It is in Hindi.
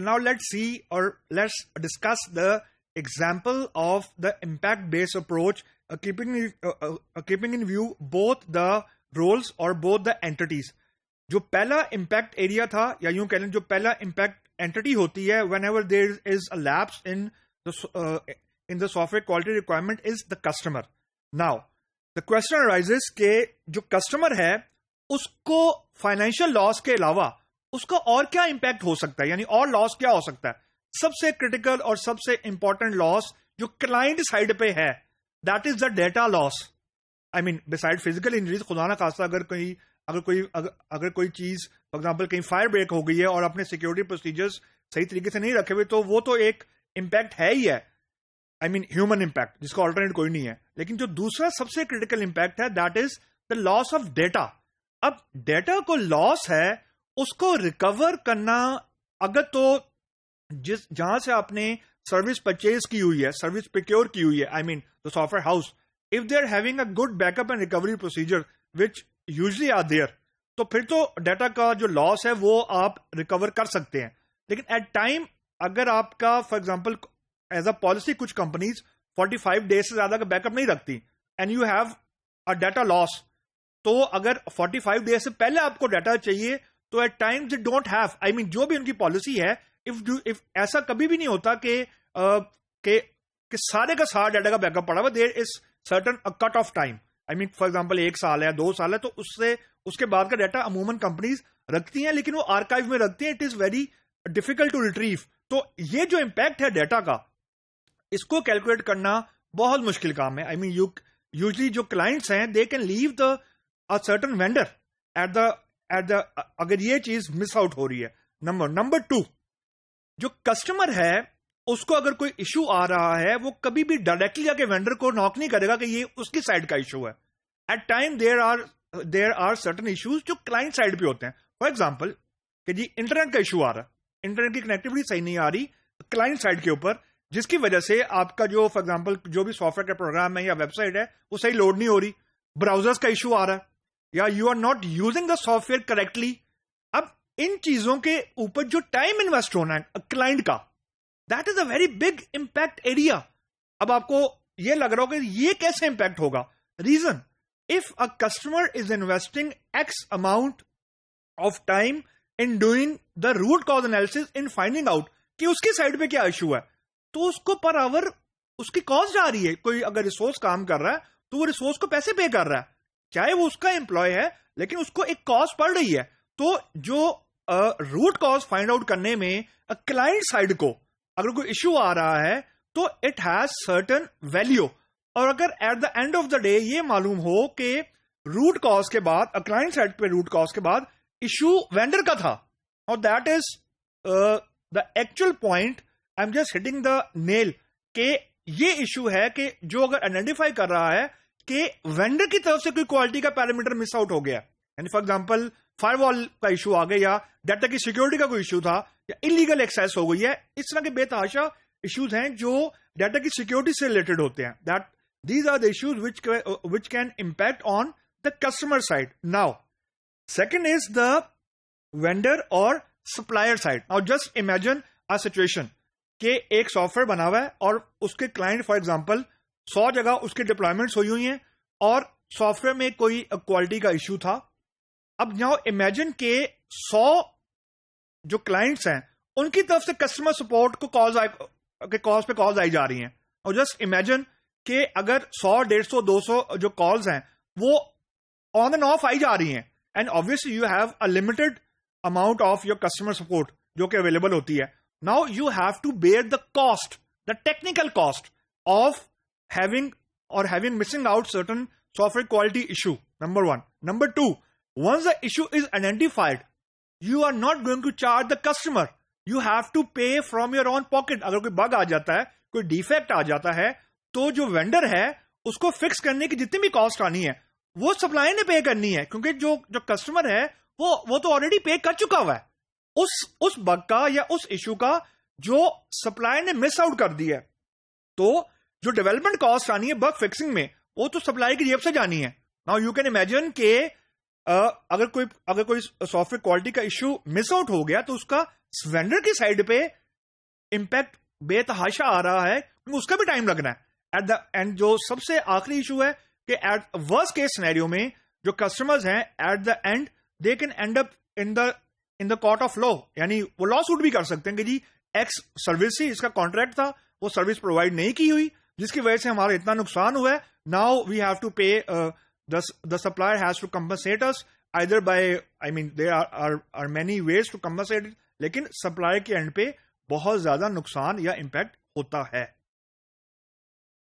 So now let's see, or let's discuss the example of the impact-based approach, keeping in view both the roles or both the entities. जो पहला impact area था, या यूं कह लें जो पहला impact entity होती है, whenever there is a lapse in the software quality requirement, is the customer. Now the question arises कि जो customer है उसको financial loss के अलावा उसका और क्या इम्पैक्ट हो सकता है, यानी और लॉस क्या हो सकता है. सबसे क्रिटिकल और सबसे इंपॉर्टेंट लॉस जो क्लाइंट साइड पे है, that is the data loss. I mean beside physical injuries, खुदा ना खास्ता अगर कोई चीज फॉर एग्जांपल कहीं फायर ब्रेक हो गई है और अपने सिक्योरिटी प्रोसीजर्स सही तरीके से नहीं रखे हुए, तो वो तो एक इम्पैक्ट है ही है. आई मीन ह्यूमन इम्पैक्ट, जिसका ऑल्टरनेट कोई नहीं है. लेकिन जो दूसरा सबसे क्रिटिकल इम्पैक्ट है, that is the loss of data. अब डेटा को लॉस है, उसको रिकवर करना, अगर तो जहां से आपने सर्विस परचेज की हुई है, सर्विस प्रोक्योर की हुई है, I mean the software house, if they are having a good backup and recovery procedure which usually are there, तो फिर तो डाटा का जो लॉस है वो आप रिकवर कर सकते हैं. लेकिन एट टाइम अगर आपका for example as a policy कुछ कंपनीज 45 डेज से ज्यादा का बैकअप नहीं रखती and you have a data loss, तो अगर 45 डेज से पहले आपको डाटा चाहिए तो at times they don't have, I mean जो भी उनकी पॉलिसी है, इफ ऐसा कभी भी नहीं होता कि सारे का सारा डाटा का बैकअप पड़ा हुआ, there is certain a cut off time. I mean for example 1 साल है, 2 साल है, तो उसके बाद का डाटा अमूमन कंपनीज रखती हैं, लेकिन वो आर्काइव में रखती हैं. It is very difficult to retrieve. तो ये जो इम्पैक्ट है डाटा का, इसको कैलकुलेट करना बहुत मुश्किल काम है. आई मीन यूजली जो क्लाइंट्स हैं, they can leave the a certain vendor at the अगर ये चीज मिस आउट हो रही है. नंबर 2, जो कस्टमर है उसको अगर कोई इशू आ रहा है, वो कभी भी डायरेक्टली जाके वेंडर को नॉक नहीं करेगा कि ये उसकी साइड का इशू है. At time there are certain issues जो क्लाइंट साइड पे होते हैं. फॉर एग्जांपल कि जी इंटरनेट का इशू आ रहा है, इंटरनेट की कनेक्टिविटी सही नहीं आ रही क्लाइंट साइड के ऊपर, जिसकी वजह से आपका जो फॉर एग्जांपल जो भी सॉफ्टवेयर का प्रोग्राम है या वेबसाइट है वो सही लोड नहीं हो रही. ब्राउजर्स का इशू आ रहा है, या you are not using the software correctly. अब इन चीजों के ऊपर जो टाइम इन्वेस्ट होना है क्लाइंट का, that is a very big impact area. अब आपको यह लग रहा होगा कि ये कैसे इंपैक्ट होगा. Reason, if a customer is investing X amount of time in doing the root cause analysis, in finding out कि उसकी साइड पे क्या इशू है, तो उसको पर आवर उसकी कॉस्ट जा रही है. कोई अगर रिसोर्स काम कर रहा है तो वो रिसोर्स को पैसे पे कर रहा है, चाहे वो उसका एम्प्लॉय है, लेकिन उसको एक कॉस्ट पड़ रही है. तो जो रूट कॉज फाइंड आउट करने में क्लाइंट साइड को अगर कोई इश्यू आ रहा है, तो इट हैज सर्टन वैल्यू. और अगर at the end of the day ये मालूम हो कि रूट कॉज के बाद, क्लाइंट साइड पे रूट कॉज के बाद इश्यू वेंडर का था, और that is the actual point, I am just hitting the nail, कि ये इश्यू है कि जो अगर आइडेंटिफाई कर रहा है कि वेंडर की तरफ से कोई क्वालिटी का पैरामीटर मिस आउट हो गया, यानी फॉर एग्जांपल फायरवॉल का इशू आ गया, या डाटा की सिक्योरिटी का कोई इशू था, या इलीगल एक्सेस हो गई है, इस तरह के बेतहाशा इश्यूज हैं जो डाटा की सिक्योरिटी से रिलेटेड होते हैं. That these are the issues which can impact on the customer side. Now second is the vendor or supplier side. Now just imagine a situation कि एक सॉफ्टवेयर बना हुआ है और उसके क्लाइंट फॉर एग्जांपल 100 जगह उसकी डिप्लॉयमेंट्स हुई हुई हैं और सॉफ्टवेयर में कोई क्वालिटी का इशू था. अब नाउ इमेजिन के 100 जो क्लाइंट्स हैं उनकी तरफ से कस्टमर सपोर्ट को कॉल्स पे कॉल्स आई जा रही हैं. और जस्ट इमेजिन कि अगर 100, 150, 200 जो कॉल्स हैं वो ऑन एंड ऑफ आई जा रही हैं, and obviously you have a limited amount of your customer support जो कि अवेलेबल होती है. Now you have to bear the cost, the technical cost of having missing out certain software quality issue. Number 1. Number 2, once the issue is identified, you are not going to charge the customer. You have to pay from your own pocket. अगर कोई बग आ जाता है, कोई डिफेक्ट आ जाता है, तो जो वेंडर है उसको फिक्स करने की जितनी भी कॉस्ट आनी है वो सप्लायर ने पे करनी है, क्योंकि जो कस्टमर है वो तो ऑलरेडी पे कर चुका हुआ है उस बग का या उस इशू का जो सप्लायर ने मिस आउट कर दिया है. तो जो डेवलपमेंट कॉस्ट आनी है बग फिक्सिंग में, वो तो सप्लाई की जेब से जानी है. नाउ यू कैन इमेजिन के अगर कोई सॉफ्टवेयर क्वालिटी का इशू मिस आउट हो गया तो उसका वेंडर की साइड पे इंपैक्ट बेतहाशा आ रहा है, क्योंकि उसका भी टाइम लगना है एट द एंड. जो सबसे आखिरी इशू है कि एट वर्स्ट केस सिनेरियो में जो कस्टमर्स हैं eight the and they can and up in the court of law, यानी वो लॉ सूट भी कर सकते हैं कि जी एक्स सर्विस से इसका कॉन्ट्रैक्ट था, वो सर्विस प्रोवाइड नहीं की हुई, जिसकी वजह से हमारा इतना नुकसान हुआ है. Now we have to pay, the supplier has to compensate us either by, I mean there are many ways to compensate, लेकिन सप्लायर के एंड पे बहुत ज्यादा नुकसान या इंपैक्ट होता है.